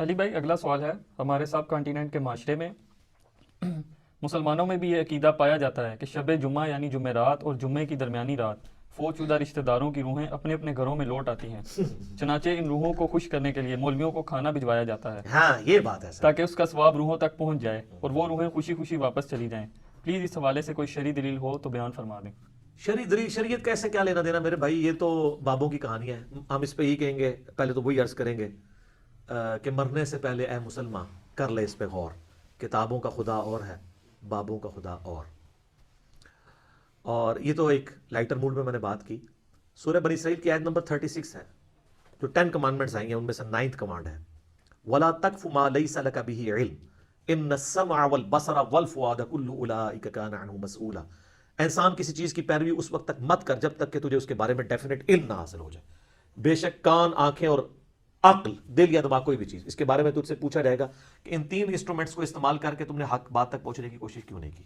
علی بھائی اگلا سوال ہے، ہمارے سب کانٹیننٹ کے معاشرے میں مسلمانوں میں بھی یہ عقیدہ پایا جاتا ہے کہ شب جمعہ یعنی جمعرات اور جمعے کی درمیانی رات فوت شدہ رشتہ داروں کی روحیں اپنے اپنے گھروں میں لوٹ آتی ہیں، چنانچہ ان روحوں کو خوش کرنے کے لیے مولویوں کو کھانا بھجوایا جاتا ہے ہاں یہ بات ہے سر. تاکہ اس کا ثواب روحوں تک پہنچ جائے اور وہ روحیں خوشی خوشی واپس چلی جائیں۔ پلیز اس حوالے سے کوئی شرعی دلیل ہو تو بیان فرما دیں۔ شریعت کیسے کیا لینا دینا میرے بھائی، یہ تو بابوں کی کہانیاں ہیں. ہم اس پہ یہی کہیں گے، پہلے تو وہی عرض کریں گے کہ مرنے سے پہلے اے مسلمان کر لے اس پہ غور. کتابوں کا خدا اور ہے، بابوں کا خدا اور یہ تو ایک لائٹر موڈ میں نے بات کی. سورہ بنی اسرائیل کی آیت نمبر 36 ہے، جو 10 کمانڈمنٹس آئی ہیں ان میں سے 9th کمانڈ ہے وَلَا تَقْفُ مَا لَيْسَ لَكَ بِهِ عِلْمٌ إِنَّ السَّمْعَ وَالْبَصَرَ وَالْفُؤَادَ كُلُّ أُولَٰئِكَ كَانَ عَنْهُ مَسْئُولًا. انسان کسی چیز کی پیروی اس وقت تک مت کر جب تک کہ تجھے اس کے بارے میں ڈیفینیٹ علم نہ حاصل ہو جائے. بے شک کان، آنکھیں اور عقل، دل یا دماغ، کوئی بھی چیز، اس کے بارے میں تجھ سے پوچھا جائے گا کہ ان 3 انسٹرومنٹس کو استعمال کر کے تم نے حق بات تک پہنچنے کی کوشش کیوں نہیں کی.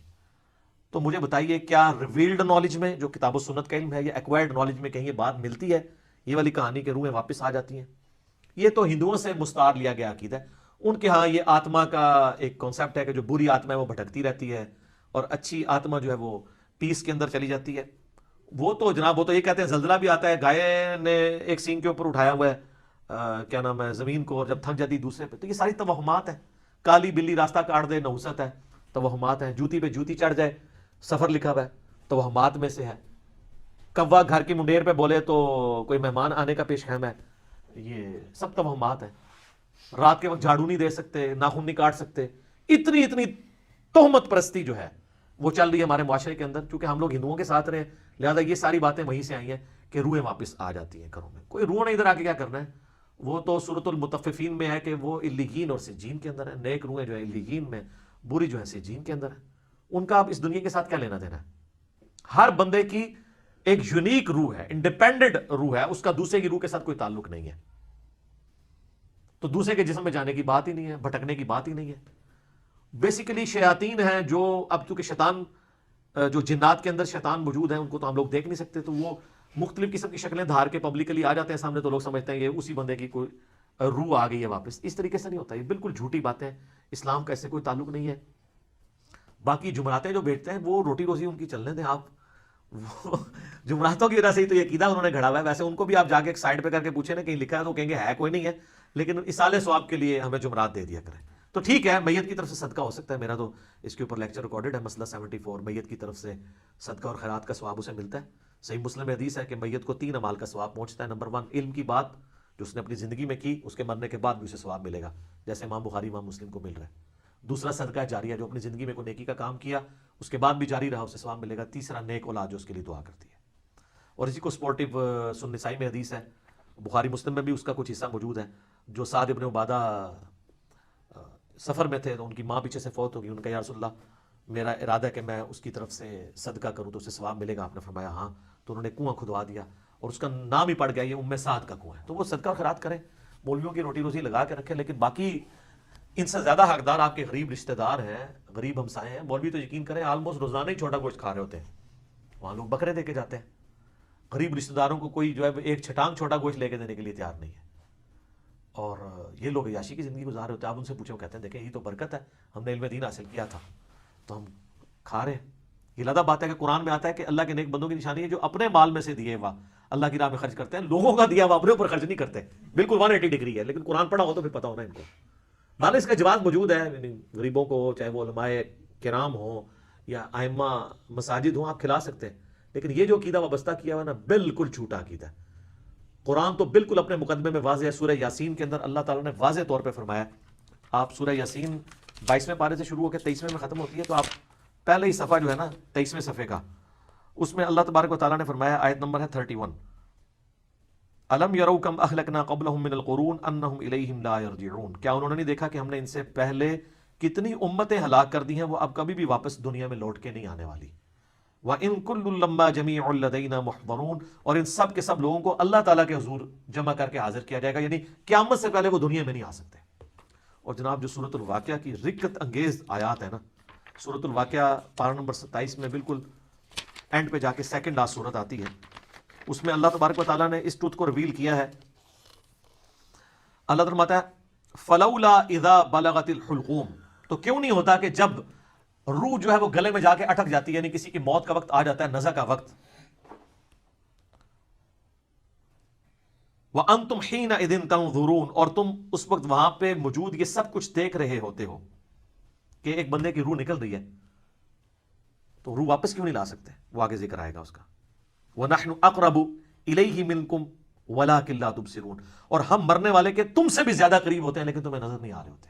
تو مجھے بتائیے، کیا ریویلڈ نالج میں جو کتاب و سنت کا علم ہے یا ایکوائرڈ نالج میں کہیں یہ بات ملتی ہے، یہ والی کہانی کے روحیں واپس آ جاتی ہیں؟ یہ تو ہندوؤں سے مستعار لیا گیا عقیدہ ہے. ان کے ہاں یہ آتما کا ایک کانسیپٹ ہے کہ جو بری آتما ہے وہ بھٹکتی رہتی ہے اور اچھی آتما جو ہے وہ پیس کے اندر چلی جاتی ہے. وہ تو جناب، وہ تو یہ کہتے ہیں زلزلہ بھی آتا ہے، گائے نے ایک سینگ کے اوپر اٹھایا ہوا ہے کیا نام ہے زمین کو، اور جب تھک جاتی دوسرے پہ. تو یہ ساری توہمات ہیں. کالی بلی راستہ کاٹ دے، نحوست ہے، توہمات ہیں. جوتی پہ جوتی چڑھ جائے، سفر لکھا ہوا ہے، توہمات میں سے ہے. کوا گھر کی منڈیر پہ بولے تو کوئی مہمان آنے کا پیش خیم ہے، یہ سب توہمات ہیں. رات کے وقت جھاڑو نہیں دے سکتے، ناخن نہیں کاٹ سکتے. اتنی تہمت پرستی جو ہے وہ چل رہی ہے ہمارے معاشرے کے اندر. چونکہ ہم لوگ ہندوؤں کے ساتھ رہے، لہذا یہ ساری باتیں وہیں سے آئی ہیں کہ روحیں واپس آ جاتی ہیں گھروں میں. کوئی روح نے ادھر آ کے کیا کرنا ہے؟ وہ تو سورۃ المطففین میں ہے کہ وہ علیین اور سجین کے اندر ہے. نیک روحیں جو ہے علیین میں، بری جو ہے سجین کے اندر ہے. ان کا اب اس دنیا کے ساتھ کیا لینا دینا ہے؟ ہر بندے کی ایک یونیک روح ہے، انڈیپینڈنٹ روح ہے، اس کا دوسرے کی روح کے ساتھ کوئی تعلق نہیں ہے. تو دوسرے کے جسم میں جانے کی بات ہی نہیں ہے، بھٹکنے کی بات ہی نہیں ہے. بیسیکلی شیاطین ہیں جو، اب چونکہ شیطان جو جنات کے اندر شیطان موجود ہیں ان کو تو ہم لوگ دیکھ نہیں سکتے، تو وہ مختلف قسم کی شکلیں دھار کے پبلکلی آ جاتے ہیں سامنے، تو لوگ سمجھتے ہیں یہ اسی بندے کی کوئی روح آ گئی ہے واپس. اس طریقے سے نہیں ہوتا، یہ بالکل جھوٹی باتیں. اسلام کا ایسے کوئی تعلق نہیں ہے. باقی جمعراتیں جو بیچتے ہیں وہ روٹی روزی ان کی چلنے دیں آپ. وہ جمعراتوں کی وجہ سے ہی تو یہ عقیدہ انہوں نے گھڑا ہوا ہے. ویسے ان کو بھی آپ جا کے ایک سائڈ پہ کر کے پوچھیں نا کہیں لکھا ہے تو کہیں گے ہے کوئی نہیں ہے، لیکن اصالے ثواب کے لیے ہمیں جمعرات دے دیا کریں. تو ٹھیک ہے، میت کی طرف سے صدقہ ہو سکتا ہے. میرا تو اس کے اوپر لیکچر ریکارڈڈ ہے، مسئلہ 74. میت کی طرف سے صدقہ اور خیرات کا ثواب اسے ملتا ہے. صحیح مسلم میں حدیث ہے کہ میت کو 3 اعمال کا ثواب پہنچتا ہے. نمبر 1 علم کی بات جو اس نے اپنی زندگی میں کی، اس کے مرنے کے بعد بھی اسے ثواب ملے گا، جیسے امام بخاری امام مسلم کو مل رہا ہے. دوسرا صدقہ جاریہ، جو اپنی زندگی میں کوئی نیکی کا کام کیا اس کے بعد بھی جاری رہا، اسے ثواب ملے گا. تیسرا نیک اولاد جو اس کے لیے دعا کرتی ہے. اور اسی کو سپورٹیو سنن نسائی میں حدیث ہے، بخاری مسلم میں بھی اس کا کچھ حصہ موجود ہے. جو سعد ابن عبادہ سفر میں تھے تو ان کی ماں پیچھے سے فوت ہو گئی. ان کا یا رسول اللہ میرا ارادہ ہے کہ میں اس کی طرف سے صدقہ کروں تو اسے ثواب ملے گا. آپ نے فرمایا ہاں. تو انہوں نے کنواں کھدوا دیا اور اس کا نام ہی پڑ گیا، یہ ام سعد کا کنواں ہے. تو وہ صدقہ اور خیرات کریں، مولویوں کی روٹی روزی لگا کے رکھیں. لیکن باقی ان سے زیادہ حقدار آپ کے غریب رشتہ دار ہیں، غریب ہمسائے ہیں. مولوی تو یقین کریں آلموسٹ روزانہ ہی چھوٹا گوشت کھا رہے ہوتے ہیں، وہاں لوگ بکرے دے کے جاتے ہیں. غریب رشتہ داروں کو کوئی جو ہے ایک چھٹانگ چھوٹا گوشت لے کے دینے کے لیے تیار نہیں ہے. اور یہ لوگ عیاشی کی زندگی گزار رہے ہوتے ہیں. آپ ان سے پوچھیں، وہ کہتے ہیں دیکھیں یہ تو برکت ہے، ہم نے علم دین حاصل کیا تھا تو ہم کھا رہے ہیں. یہ لادہ بات ہے کہ قرآن میں آتا ہے کہ اللہ کے نیک بندوں کی نشانی ہے جو اپنے مال میں سے دیے ہوا اللہ کی راہ میں خرچ کرتے ہیں. لوگوں کا دیا ہوا اپنے اوپر خرچ نہیں کرتے. بالکل 180 ڈگری ہے. لیکن قرآن پڑھا ہو تو پھر پتا ہونا ان کو. مانا اس کا جواز موجود ہے، غریبوں کو چاہے وہ علماء کرام ہوں یا ائمہ مساجد ہوں، آپ کھلا سکتے ہیں. لیکن یہ جو عقیدہ وابستہ کیا ہوا نا، بالکل جھوٹا عقیدہ ہے. قرآن تو بالکل اپنے مقدمے میں واضح ہے. سورہ یاسین کے اندر اللہ تعالیٰ نے واضح طور پہ فرمایا، آپ سورہ یاسین 22ویں پارے سے شروع ہو کے 23ویں میں ختم ہوتی ہے، تو آپ پہلے ہی صفحہ جو ہے نا 23ویں صفحے کا، اس میں اللہ تبارک و تعالیٰ نے فرمایا، آیت نمبر ہے 31، الم یروا کم اہلکنا قبلہم من القرون انہم الیہم لا یرجعون. کیا انہوں نے نہیں دیکھا کہ ہم نے ان سے پہلے کتنی امتیں ہلاک کر دی ہیں، وہ اب کبھی بھی واپس دنیا میں لوٹ کے نہیں آنے والی. وَإِن كُلٌّ لَمَّا جَمِيعٌ لَدَيْنَا مُحْضَرُونَ. اور ان سب کے سب لوگوں کو اللہ تعالیٰ کے حضور جمع کر کے حاضر کیا جائے گا، یعنی قیامت سے پہلے وہ دنیا میں نہیں آ سکتے. اور جناب جو سورۃ الواقعہ کی رکت انگیز آیات ہے نا، سورۃ الواقعہ پارہ نمبر 27 میں بالکل اینڈ پہ جا کے سیکنڈ لاسٹ سورت آتی ہے، اس میں اللہ تبارک و تعالیٰ نے اس ٹروتھ کو ریویل کیا ہے. اللہ فرماتا ہے فلولا اذا بلغت الحلقوم، تو کیوں نہیں ہوتا کہ جب روح جو ہے وہ گلے میں جا کے اٹک جاتی ہے، یعنی کسی کی موت کا وقت آ جاتا ہے، نزع کا وقت. وَأَنْتُمْ حِينَئِذٍ تَنْظُرُونَ، اور تم اس وقت وہاں پہ موجود یہ سب کچھ دیکھ رہے ہوتے ہو کہ ایک بندے کی روح نکل رہی ہے، تو روح واپس کیوں نہیں لا سکتے؟ وہ آگے ذکر آئے گا اس کا. وَنَحْنُ أَقْرَبُ إِلَيْهِ مِنْكُمْ وَلَكِنْ لَا تُبْصِرُونَ، اور ہم مرنے والے کے تم سے بھی زیادہ قریب ہوتے ہیں لیکن تمہیں نظر نہیں آ رہے ہوتے.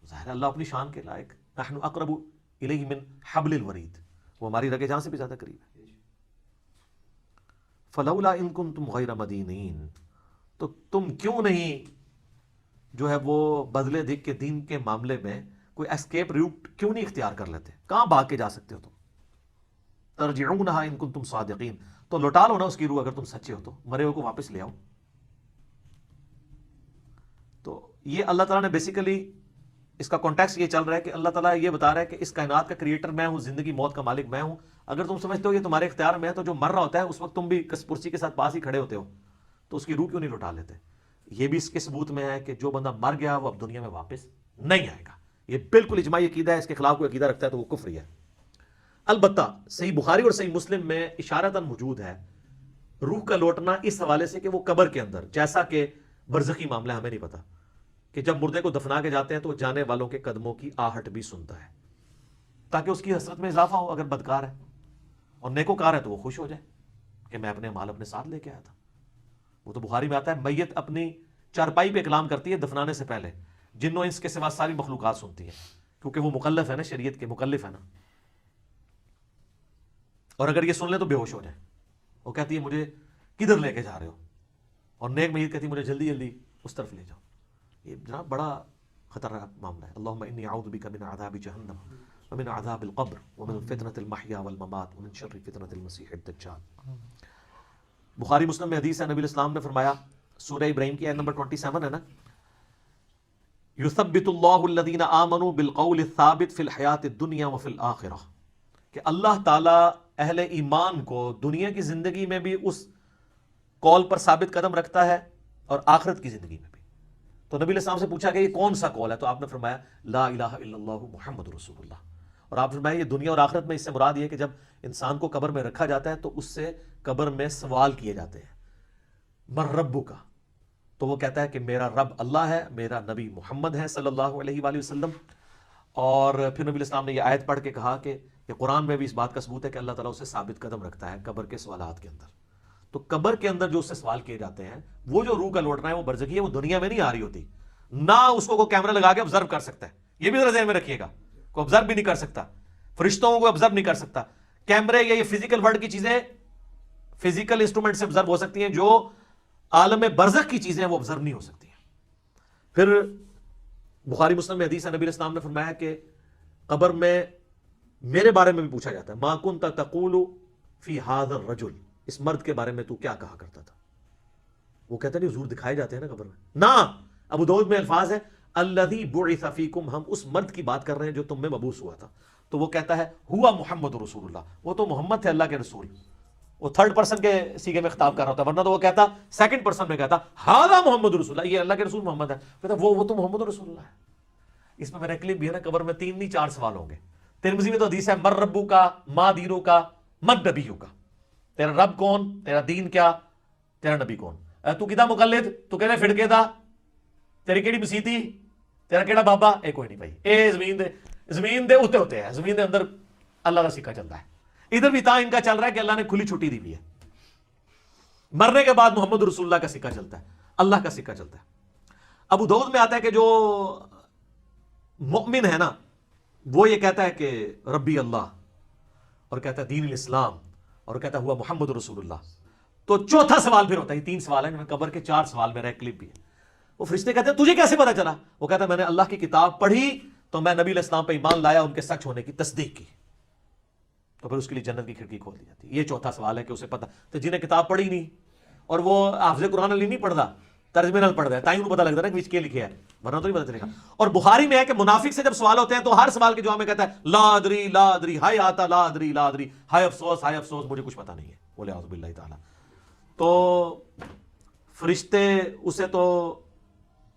ظاہر اللہ اپنی شان کے لائق. نحن اقرب الیہ من حبل الورید، وہ ہماری رگے جان سے بھی زیادہ قریب ہے. فلولا ان کنتم غیر مدینین، تو تم کیوں نہیں جو ہے وہ بدلے دکھ کے دین کے معاملے میں کوئی اسکیپ روٹ کیوں نہیں اختیار کر لیتے؟ کہاں بھاگ کے جا سکتے ہو تم؟ ترجعونہا ان کنتم صادقین، تو لوٹا لو نا اس کی روح اگر تم سچے ہو تو، مرے ہو کو واپس لے آؤ. تو یہ اللہ تعالیٰ نے بیسیکلی اس کا کانٹیکسٹ یہ چل رہا ہے کہ اللہ تعالیٰ یہ بتا رہا ہے کہ اس کائنات کا کریٹر میں ہوں، زندگی موت کا مالک میں ہوں. اگر تم سمجھتے ہو یہ تمہارے اختیار میں ہے تو جو مر رہا ہوتا ہے اس وقت تم بھی کرسی کے ساتھ پاس ہی کھڑے ہوتے ہو، تو اس کی روح کیوں نہیں لوٹا لیتے؟ یہ بھی اس کے ثبوت میں ہے کہ جو بندہ مر گیا وہ اب دنیا میں واپس نہیں آئے گا. یہ بالکل اجماعی عقیدہ ہے، اس کے خلاف کوئی عقیدہ رکھتا ہے تو وہ کفری ہے. البتہ صحیح بخاری اور صحیح مسلم میں اشارتاً موجود ہے روح کا لوٹنا اس حوالے سے کہ وہ قبر کے اندر، جیسا کہ برزخی معاملہ ہمیں نہیں پتا کہ جب مردے کو دفنا کے جاتے ہیں تو وہ جانے والوں کے قدموں کی آہٹ بھی سنتا ہے تاکہ اس کی حسرت میں اضافہ ہو. اگر بدکار ہے اور نیکوکار ہے تو وہ خوش ہو جائے کہ میں اپنے مال اپنے ساتھ لے کے آیا تھا. وہ تو بخاری میں آتا ہے میت اپنی چارپائی پہ کلام کرتی ہے دفنانے سے پہلے، جنوں انس کے سوا ساری مخلوقات سنتی ہیں، کیونکہ وہ مکلف ہے نا، شریعت کے مکلف ہے نا. اور اگر یہ سن لیں تو بے ہوش ہو جائیں. وہ کہتی ہے مجھے کدھر لے کے جا رہے ہو، اور نیک میت کہتی ہے مجھے جلدی جلدی اس طرف لے جاؤ. یہ جناب بڑا خطرناک معاملہ ہے. اللہم انی اعوذ بک من عذاب جہنم ومن عذاب القبر ومن فتنة المحیا والممات ومن شر فتنة المسیح الدجال. بخاری مسلم میں حدیث ہے، نبی الاسلام نے فرمایا، سورہ ابراہیم کی آیت نمبر 27 ہے نا، یثبت اللہ الذین آمنوا بالقول الثابت فی الحیات الدنیا وفی الآخرہ، کہ اللہ تعالیٰ اہل ایمان کو دنیا کی زندگی میں بھی اس قول پر ثابت قدم رکھتا ہے اور آخرت کی زندگی میں بھی. تو نبی علیہ السلام سے پوچھا کہ یہ کون سا قول ہے؟ تو آپ نے فرمایا لا الہ الا اللہ محمد رسول اللہ. اور آپ نے فرمایا یہ دنیا اور آخرت میں اس سے مراد یہ کہ جب انسان کو قبر میں رکھا جاتا ہے تو اس سے قبر میں سوال کیے جاتے ہیں، من ربک کا، تو وہ کہتا ہے کہ میرا رب اللہ ہے، میرا نبی محمد ہے صلی اللہ علیہ وآلہ وسلم. اور پھر نبی علیہ السلام نے یہ آیت پڑھ کے کہا کہ یہ قرآن میں بھی اس بات کا ثبوت ہے کہ اللہ تعالیٰ اسے ثابت قدم رکھتا ہے قبر کے سوالات کے اندر. تو قبر کے اندر جو اس سے سوال کیے جاتے ہیں، وہ جو روح کا لوٹنا ہے وہ برزخی ہے، وہ دنیا میں نہیں آ رہی ہوتی. نہ اس کو کیمرہ لگا کے آبزرو کر سکتا ہے، یہ بھی ذرا ذہن میں رکھیے گا. کوئی آبزرو بھی نہیں کر سکتا، فرشتوں کو آبزرو نہیں کر سکتا. کیمرے یا یہ فزیکل ورلڈ کی چیزیں فزیکل انسٹرومنٹ سے آبزرو ہو سکتی ہیں، جو عالم برزخ کی چیزیں وہ آبزرو نہیں ہو سکتی ہیں. پھر بخاری مسلم میں حدیث ہے، نبی علیہ السلام نے فرمایا کہ قبر میں میرے بارے میں بھی پوچھا جاتا ہے، ما کنت تقول فی ھذا الرجل، اس مرد کے بارے میں تو کیا کہا کرتا تھا؟ وہ کہتا نہیں حضور دکھائے جاتے ہیں نا قبر میں. نہ، ابو داؤد میں الفاظ ہے الذی بعث فیکم، ہم اس مرد کی بات کر رہے ہیں جو تم میں مبعوث ہوا تھا. تو وہ کہتا ہے ہوا محمد رسول اللہ، وہ تو محمد تھے اللہ کے رسول. وہ تھرڈ پرسن کے سیغے میں خطاب کر رہا ہوتا، ورنہ تو وہ کہتا سیکنڈ پرسن میں کہتا ھذا محمد رسول اللہ، یہ اللہ کے رسول محمد ہے. کہتا وہ تو محمد رسول اللہ ہے. اس میں میرا کلپ بھی ہے نا، قبر میں 3 نہیں 4 سوال ہوں گے. ترمذی میں تو حدیث ہے مر ربو کا، ما دینو کا، من نبیو کا، تیرا رب کون، تیرا دین کیا، تیرا نبی کون. تو کدا مقلد، تو کہنا فڑکے دا، تیری کیڑی مسیتی، تیرا کیڑا بابا، اے کوئی نہیں بھائی، اے زمین دے اتے ہوتے ہیں، زمین دے اندر اللہ کا سکہ چلتا ہے. ادھر بھی تا ان کا چل رہا ہے کہ اللہ نے کھلی چھٹی دی ہوئی ہے. مرنے کے بعد محمد رسول اللہ کا سکہ چلتا ہے، اللہ کا سکہ چلتا ہے. ابو داؤد میں آتا ہے کہ جو مؤمن ہے نا وہ یہ کہتا ہے کہ ربی اللہ، اور کہتا ہے دین الاسلام، اور کہتا ہے ہوا محمد رسول اللہ. تو چوتھا سوال پھر ہوتا ہے، 3 سوال ہیں قبر کے، 4 سوال میرا ایک کلپ بھی ہے. وہ فرشتے کہتے ہیں تجھے کیسے پتا چلا؟ وہ کہتا ہے میں نے اللہ کی کتاب پڑھی تو میں نبی علیہ السلام پہ ایمان لایا، ان کے سچ ہونے کی تصدیق کی، تو پھر اس کے لیے جنت کی کھڑکی کھول دی جاتی ہے. یہ چوتھا سوال ہے کہ اسے پتا. تو جنہیں کتاب پڑھی نہیں اور وہ حافظ قرآن علی نہیں پڑھتا، ترجمے نال پڑھ رہا ہے، تائیں انہوں پتہ لگتا ہے نا کہ کیا لکھا ہے، ورنہ تو نہیں پتہ چلے گا. اور بخاری میں ہے کہ منافق سے جب سوال ہوتے ہیں تو ہر سوال کے جواب میں کہتا ہے لا ادری لا ادری، ہائے آتا لا ادری لا ادری، ہائے افسوس مجھے کچھ پتہ نہیں ہے. بولے اعوذ باللہ تعالی. تو فرشتے اسے تو